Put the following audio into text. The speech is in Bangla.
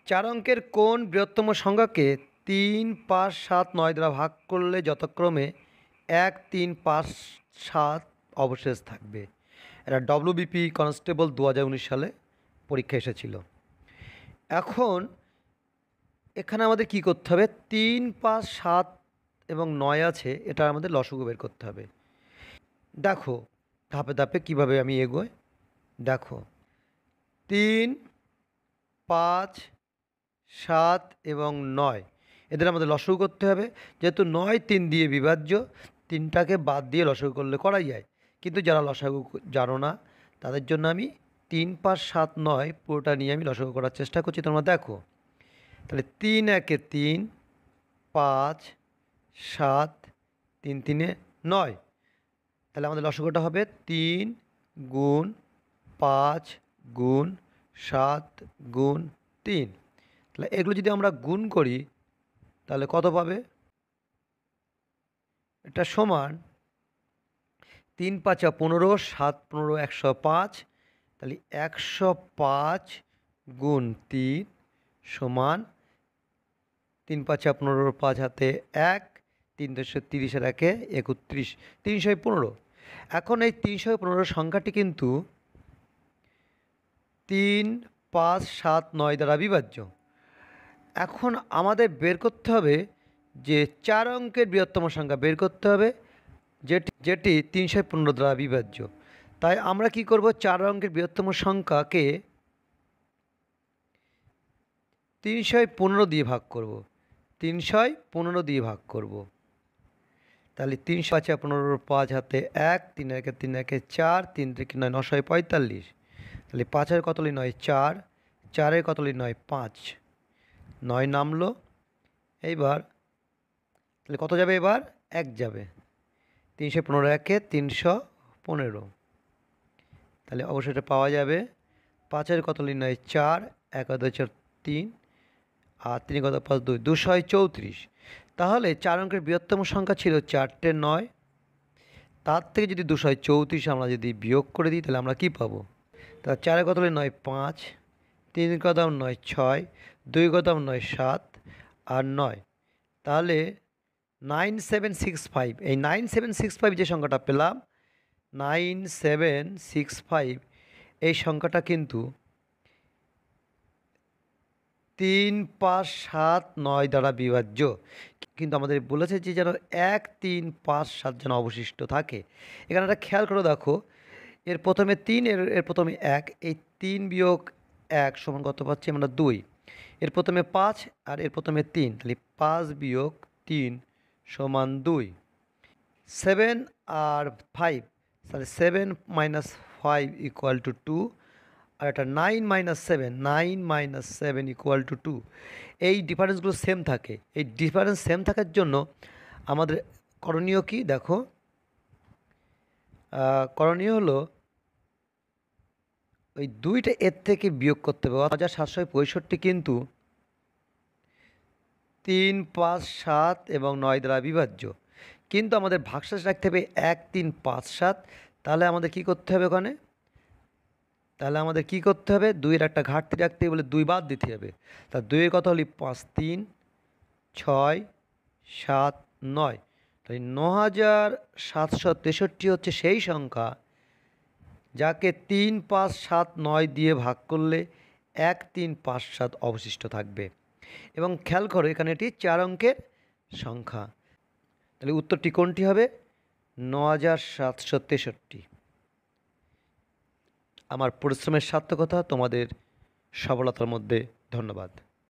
চার অঙ্কের কোন বৃহত্তম সংখ্যাকে 3, 5, 7, 9 দ্বারা ভাগ করলে যথাক্রমে 1, 3, 5, 7 অবশেষ থাকবে? এটা ডব্লিউবিপি কনস্টেবল 2019 সালে পরীক্ষা এসেছিল। এখন এখানে আমাদের কি করতে হবে? 3, 5, 7 এবং 9 আছে, এটা আমাদের লসাগু বের করতে হবে। দেখো ধাপে ধাপে কিভাবে আমি এগোই। দেখো 3, 5, 7 এবং 9 এদের আমাদের লসাগু করতে হবে। যেহেতু 9 3 দিয়ে বিভাজ্য, 3টাকে বাদ দিয়ে লসাগু করলে করা যায়, কিন্তু যারা লসাগু জানো না তাদের জন্য আমি 3, 5, 7, 9 পুরোটা নিয়ে আমি লসাগু করার চেষ্টা করছি। তোমরা দেখো তাহলে 3 একে 3, 5, 7, 3 3-এ 9। তাহলে আমাদের লসাগুটা হবে 3 গুণ 5 গুণ 7 গুণ 3। তাহলে এগুলো যদি আমরা গুণ করি তাহলে কত পাবে? এটা সমান 3 5 15, 7 15 105। তাহলে 105 গুণ 3 সমান 3 5 15, 5 হাতে 1, 3 10 30-এর 1-এ 31, 315। এখন এই 315 সংখ্যাটি কিন্তু 3, 5, 7, 9 দ্বারা বিভাজ্য। এখন আমাদের বের করতে হবে যে 4 অঙ্কের বৃহত্তম সংখ্যা বের করতে হবে, যেটি 315 দ্বারা বিভাজ্য। তাই আমরা কি করব? 4 অঙ্কের বৃহত্তম সংখ্যাকে 315 দিয়ে ভাগ করব। 315 দিয়ে ভাগ করব। তাহলে 3 5 15, 5 হাতে 1, 3 1 3 1 4, 3 3 9 945। তাহলে 5-এর কত হলে 9 4, 4-এর কত হলে 9 5, 9 নামলো। এইবার তাহলে কত যাবে? এবার 1 যাবে। 315 1-এ 315। তাহলে অবশ্যই এটা পাওয়া যাবে। 5-এর কত হলে 9 4, 1 2 4 3, আর 3 কত 5 2, 234। তাহলে 4 অঙ্কের বৃহত্তম সংখ্যা ছিল 4টে 9। তার থেকে যদি 234 আমরা যদি বিয়োগ করে দিই তাহলে আমরা কি পাবো? তা 4-এর কত হলে 9 5, 3 কদম 9 6, 2 কদম 9 7 আর 9। তাহলে 9765, এই 9765 যে সংখ্যাটা পেলাম, 9765 এই সংখ্যাটা কিন্তু 3 5 7 9 দ্বারা বিভাজ্য। কিন্তু আমাদের বলেছে যে যেন 1 3 5 7 যেন অবশিষ্ট থাকে। এখানে একটা খেয়াল করে দেখো, এর প্রথমে 3, এর প্রথমে 1, এই 3 বিয়োগ 1 সমান কত পাচ্ছি আমরা? 2। এর প্রথমে 5 আর এর প্রথমে 3, তাহলে 5 বিয়োগ 3 সমান 2। 7 আর 5, তাহলে 7 মাইনাস 5 ইকুয়াল টু 2। আর একটা 9 মাইনাস 7, 9 মাইনাস 7 ইকুয়াল টু 2। এই ডিফারেন্সগুলো সেম থাকে। এই ডিফারেন্স সেম থাকার জন্য আমাদের করণীয় কি? দেখো করণীয় হলো ওই 2টা এর থেকে বিয়োগ করতে হবে। 1765 কিন্তু 3 5 7 এবং 9 দ্বারা বিভাজ্য, কিন্তু আমাদের ভাগশেষ রাখতে হবে 1 3 5 7। তাহলে আমাদের কি করতে হবে ওখানে? তাহলে আমাদের কি করতে হবে? 2-এর একটা ঘাটতি রাখতে বলে 2 বাদ দিতে হবে। তা 2-এর কথা হলে 5 3 6 7 9। তাই 9763 হচ্ছে সেই সংখ্যা যাকে 3 5 7 9 দিয়ে ভাগ করলে 1 3 5 7 অবশিষ্ট থাকবে। এবং খেয়াল করো এখানে এটি 4 অঙ্কের সংখ্যা। তাহলে উত্তরটি কোনটি হবে? 9763। আমার পরিশ্রমের সার্থকতা, তোমাদের সফলতার মধ্যে ধন্যবাদ।